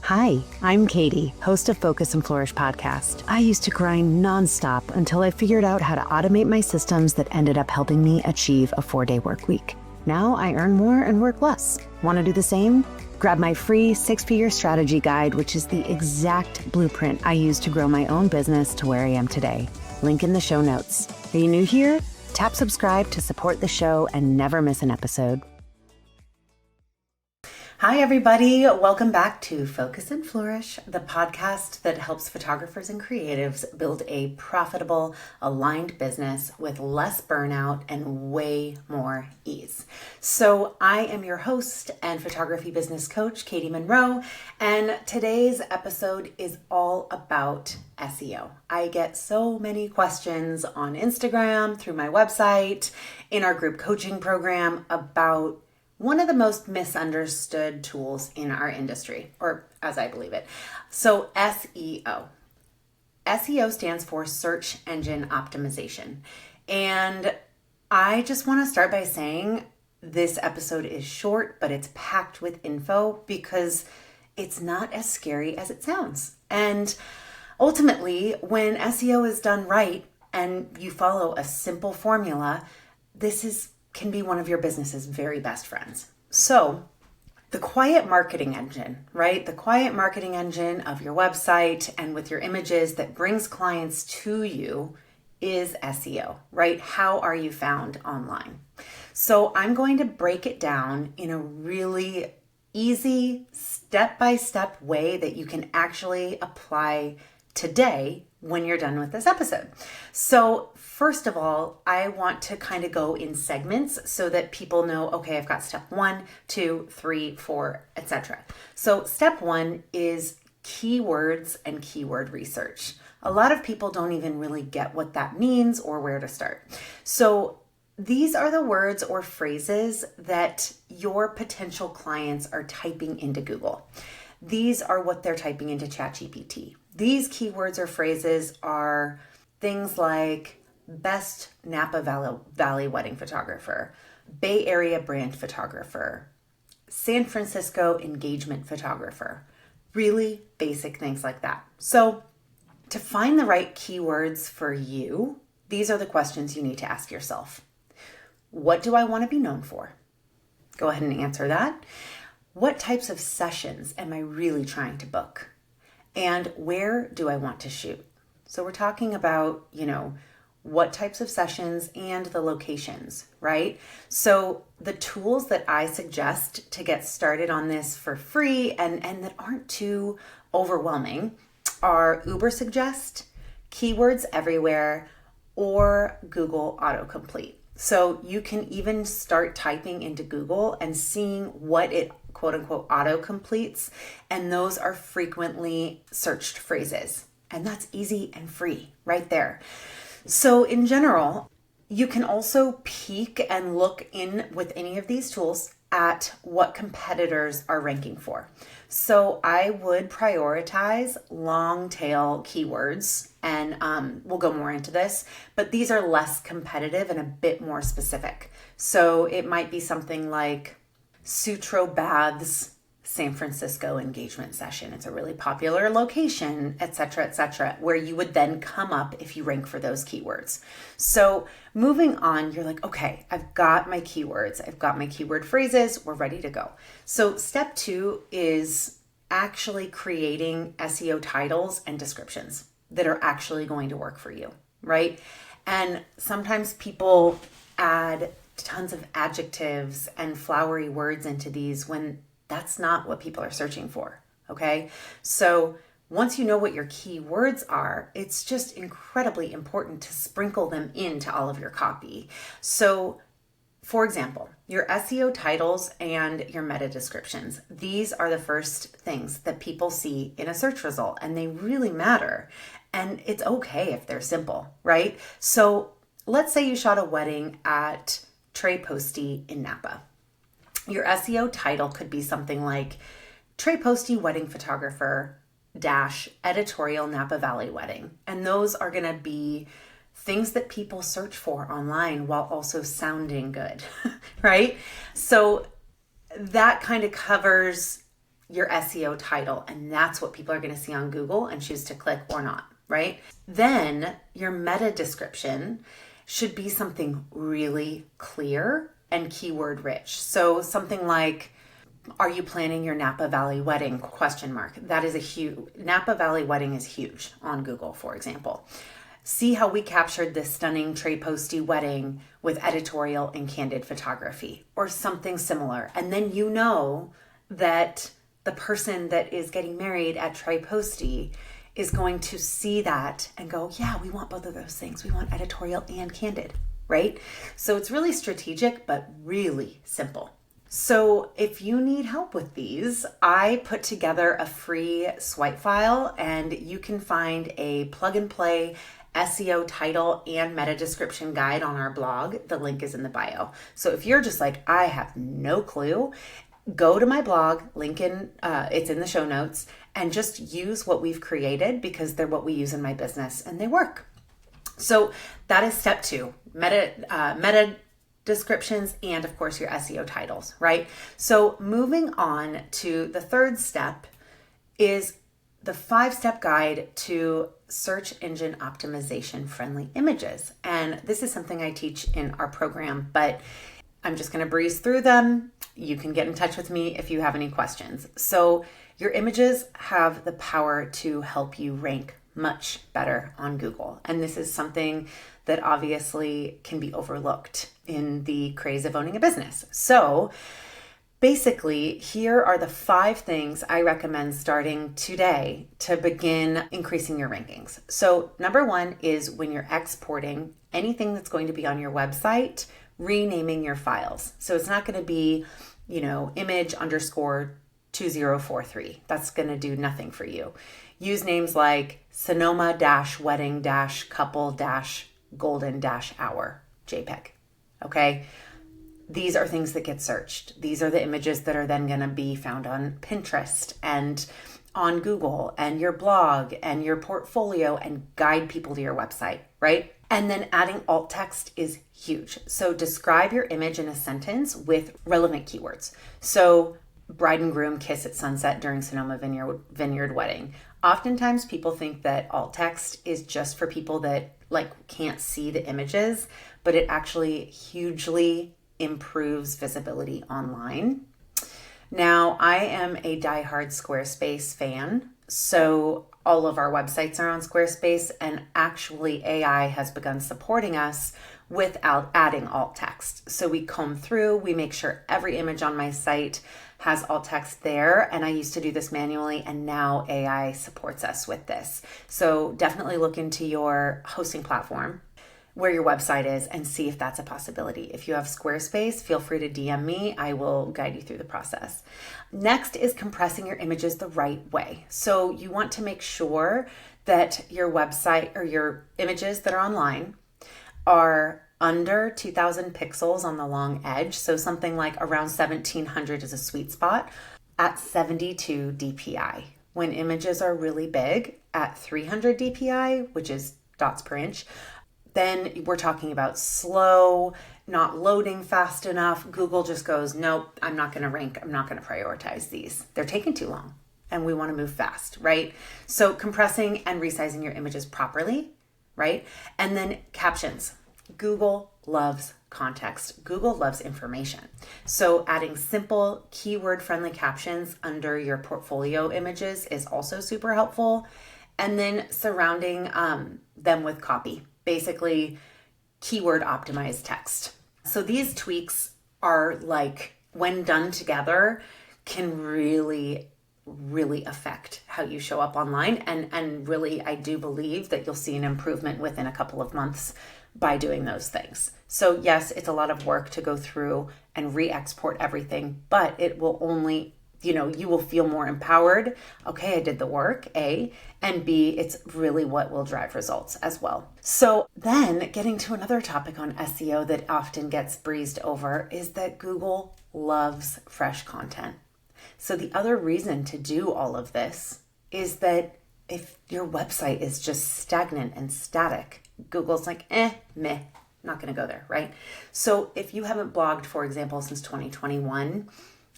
Hi, I'm Katie, host of Focus and Flourish podcast. I used to grind nonstop until I figured out how to automate my systems that ended up helping me achieve a 4-day work week. Now I earn more and work less. Want to do the same? Grab my free 6-figure strategy guide, which is the exact blueprint I used to grow my own business to where I am today. Link in the show notes. Are you new here? Tap subscribe to support the show and never miss an episode. Hi, everybody. Welcome back to Focus and Flourish, the podcast that helps photographers and creatives build a profitable, aligned business with less burnout and way more ease. So I am your host and photography business coach, Katie Monroe, and today's episode is all about SEO. I get so many questions on Instagram, through my website, in our group coaching program about one of the most misunderstood tools in our industry, or as I believe it. So SEO. SEO stands for search engine optimization. And I just want to start by saying this episode is short, but it's packed with info because it's not as scary as it sounds. And ultimately, when SEO is done right and you follow a simple formula, this can be one of your business's very best friends. So the quiet marketing engine, right? The quiet marketing engine of your website and with your images that brings clients to you is SEO, right? How are you found online? So I'm going to break it down in a really easy step-by-step way that you can actually apply today when you're done with this episode. So first of all, I want to kind of go in segments so that people know, okay, I've got step 1, 2, 3, 4, etc. So step 1 is keywords and keyword research. A lot of people don't even really get what that means or where to start. So these are the words or phrases that your potential clients are typing into Google. These are what they're typing into ChatGPT. These keywords or phrases are things like best Napa Valley wedding photographer, Bay Area brand photographer, San Francisco engagement photographer, really basic things like that. So to find the right keywords for you, these are the questions you need to ask yourself. What do I want to be known for? Go ahead and answer that. What types of sessions am I really trying to book? And where do I want to shoot? So we're talking about, what types of sessions and the locations, right? So the tools that I suggest to get started on this for free and that aren't too overwhelming are Ubersuggest, Keywords Everywhere, or Google Autocomplete. So you can even start typing into Google and seeing what it quote unquote auto completes. And those are frequently searched phrases. And that's easy and free right there. So in general, you can also peek and look in with any of these tools at what competitors are ranking for. So I would prioritize long tail keywords, and we'll go more into this, but these are less competitive and a bit more specific. So it might be something like Sutro Baths San Francisco engagement session. It's a really popular location, etc., where you would then come up if you rank for those keywords. So moving on, you're like, okay, I've got my keywords. I've got my keyword phrases. We're ready to go. So step 2 is actually creating SEO titles and descriptions that are actually going to work for you, right? And sometimes people add tons of adjectives and flowery words into these when that's not what people are searching for, okay? So once you know what your keywords are, it's just incredibly important to sprinkle them into all of your copy. So for example, your SEO titles and your meta descriptions, these are the first things that people see in a search result, and they really matter. And it's okay if they're simple, right? So let's say you shot a wedding at Trey Posty in Napa. Your SEO title could be something like Trey Posty wedding photographer - editorial Napa Valley wedding. And those are going to be things that people search for online while also sounding good, right? So that kind of covers your SEO title, and that's what people are going to see on Google and choose to click or not, right? Then your meta description should be something really clear and keyword rich. So something like, are you planning your Napa Valley wedding? ? That is a huge, Napa Valley wedding is huge on Google, for example. See how we captured this stunning Trey Posty wedding with editorial and candid photography, or something similar. And then you know that the person that is getting married at Trey Posty is going to see that and go, yeah, we want both of those things. We want editorial and candid, right? So it's really strategic, but really simple. So if you need help with these, I put together a free swipe file, and you can find a plug and play SEO title and meta description guide on our blog. The link is in the bio. So if you're just like, I have no clue, go to my blog, it's in the show notes, and just use what we've created, because they're what we use in my business and they work. So that is step 2, meta descriptions, and of course your SEO titles, right? So moving on to the third step is the 5-step guide to search engine optimization friendly images. And this is something I teach in our program, but I'm just going to breeze through them. You can get in touch with me if you have any questions. So your images have the power to help you rank much better on Google. And this is something that obviously can be overlooked in the craze of owning a business. So basically, here are the 5 things I recommend starting today to begin increasing your rankings. So number 1 is, when you're exporting anything that's going to be on your website, renaming your files. So it's not going to be, image_2043. That's going to do nothing for you. Use names like Sonoma-wedding-couple-golden-hour JPEG. Okay. These are things that get searched. These are the images that are then going to be found on Pinterest and on Google and your blog and your portfolio, and guide people to your website, right? And then adding alt text is huge. So describe your image in a sentence with relevant keywords. So bride and groom kiss at sunset during Sonoma Vineyard wedding. Oftentimes people think that alt text is just for people that can't see the images, but it actually hugely improves visibility online. Now, I am a diehard Squarespace fan, so all of our websites are on Squarespace, and actually AI has begun supporting us without adding alt text. So we comb through, we make sure every image on my site has alt text there, and I used to do this manually, and now AI supports us with this. So definitely look into your hosting platform where your website is and see if that's a possibility. If you have Squarespace, feel free to DM me. I will guide you through the process. Next is compressing your images the right way. So you want to make sure that your website or your images that are online are under 2000 pixels on the long edge. So something like around 1700 is a sweet spot, at 72 DPI. When images are really big at 300 DPI, which is dots per inch, then we're talking about slow, not loading fast enough. Google just goes, nope, I'm not going to rank. I'm not going to prioritize these. They're taking too long, and we want to move fast, right? So compressing and resizing your images properly, right? And then captions. Google loves context. Google loves information. So adding simple keyword-friendly captions under your portfolio images is also super helpful. And then surrounding them with copy. Basically, keyword optimized text. So these tweaks are when done together, can really affect how you show up online. And really, I do believe that you'll see an improvement within a couple of months by doing those things. So yes, it's a lot of work to go through and re-export everything, but it will only, you will feel more empowered. Okay, I did the work, A, and B, it's really what will drive results as well. So then getting to another topic on SEO that often gets breezed over is that Google loves fresh content. So the other reason to do all of this is that if your website is just stagnant and static, Google's like, meh, not going to go there, right? So if you haven't blogged, for example, since 2021,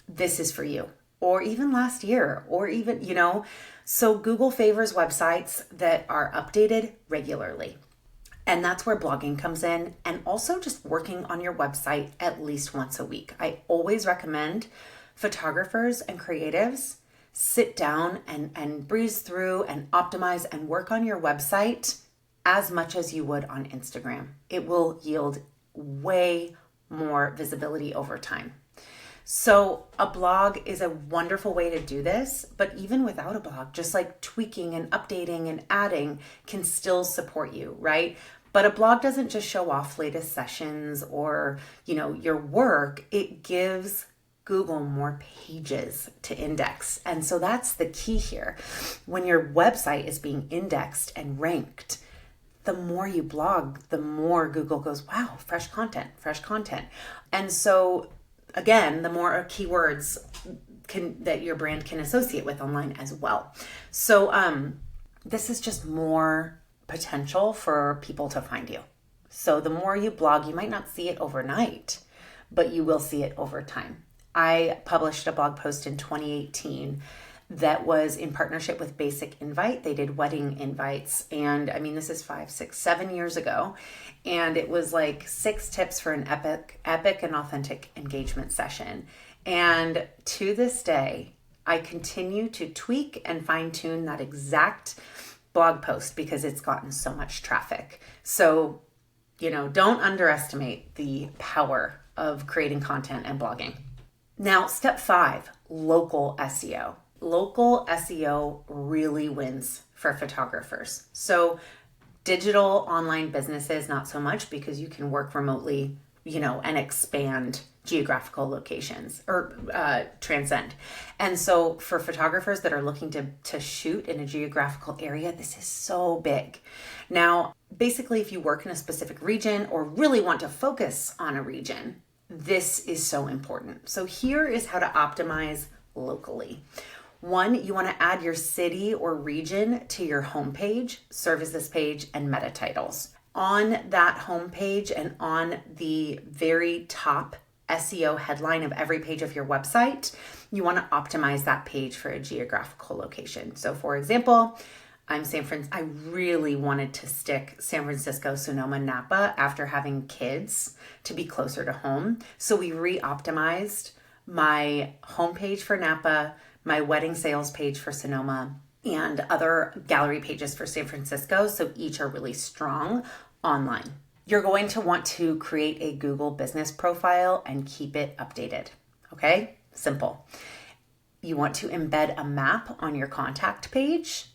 this is for you. or even last year, or even, so Google favors websites that are updated regularly. And that's where blogging comes in, and also just working on your website at least once a week. I always recommend photographers and creatives sit down and breeze through and optimize and work on your website as much as you would on Instagram. It will yield way more visibility over time. So a blog is a wonderful way to do this, but even without a blog, just like tweaking and updating and adding can still support you, right? But a blog doesn't just show off latest sessions or, your work. It gives Google more pages to index. And so that's the key here. When your website is being indexed and ranked, the more you blog, the more Google goes, wow, fresh content. And so again, the more keywords that your brand can associate with online as well. So this is just more potential for people to find you. So the more you blog, you might not see it overnight, but you will see it over time. I published a blog post in 2018 that was in partnership with Basic Invite. They did wedding invites. And this is 5, 6, 7 years ago. And it was like 6 tips for an epic and authentic engagement session. And to this day, I continue to tweak and fine tune that exact blog post because it's gotten so much traffic. So, don't underestimate the power of creating content and blogging. Now, step 5, local SEO. Local SEO really wins for photographers. So digital online businesses, not so much, because you can work remotely, and expand geographical locations or transcend. And so for photographers that are looking to shoot in a geographical area, this is so big. Now, basically, if you work in a specific region or really want to focus on a region, this is so important. So here is how to optimize locally. 1, you want to add your city or region to your homepage, services page, and meta titles. On that homepage and on the very top SEO headline of every page of your website, you want to optimize that page for a geographical location. So for example, I really wanted to stick San Francisco, Sonoma, Napa after having kids to be closer to home. So we re-optimized my homepage for Napa, my wedding sales page for Sonoma, and other gallery pages for San Francisco. So each are really strong online. You're going to want to create a Google business profile and keep it updated. Okay? Simple. You want to embed a map on your contact page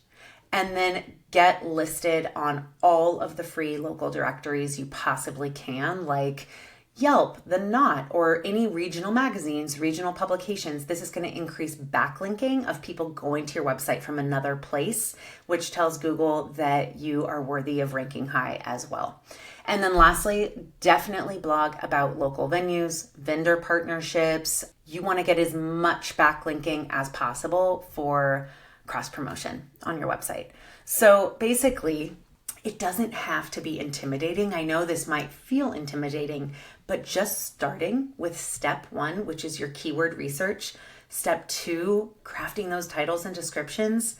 and then get listed on all of the free local directories you possibly can, like Yelp, The Knot, or any regional magazines, regional publications. This is going to increase backlinking of people going to your website from another place, which tells Google that you are worthy of ranking high as well. And then lastly, definitely blog about local venues, vendor partnerships. You want to get as much backlinking as possible for cross promotion on your website. So basically, it doesn't have to be intimidating. I know this might feel intimidating, but just starting with step 1, which is your keyword research, step 2, crafting those titles and descriptions,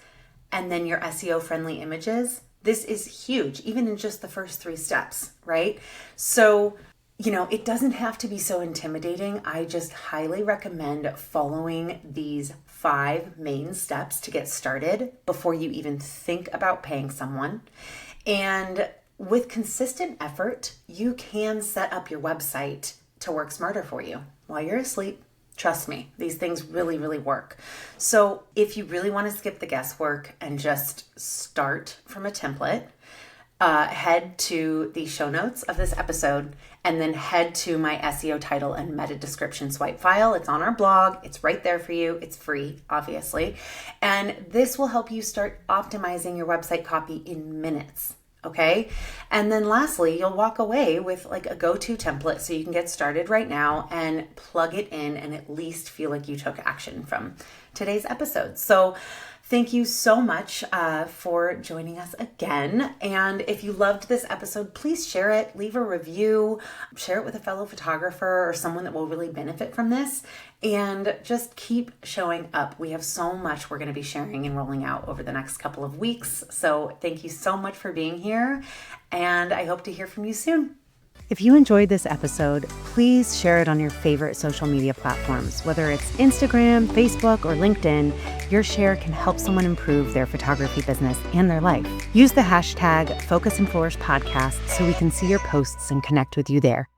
and then your SEO friendly images. This is huge, even in just the first 3 steps, right? So, it doesn't have to be so intimidating. I just highly recommend following these 5 main steps to get started before you even think about paying someone. And with consistent effort, you can set up your website to work smarter for you while you're asleep. Trust me, these things really, really work. So if you really want to skip the guesswork and just start from a template, head to the show notes of this episode and then head to my SEO title and meta description swipe file. It's on our blog. It's right there for you. It's free, obviously. And this will help you start optimizing your website copy in minutes. Okay. And then lastly, you'll walk away with like a go-to template so you can get started right now and plug it in and at least feel like you took action from today's episode. So Thank you so much for joining us again. And if you loved this episode, please share it, leave a review, share it with a fellow photographer or someone that will really benefit from this, and just keep showing up. We have so much we're going to be sharing and rolling out over the next couple of weeks. So thank you so much for being here, and I hope to hear from you soon. If you enjoyed this episode, please share it on your favorite social media platforms, whether it's Instagram, Facebook, or LinkedIn. Your share can help someone improve their photography business and their life. Use the hashtag Focus and Flourish podcast so we can see your posts and connect with you there.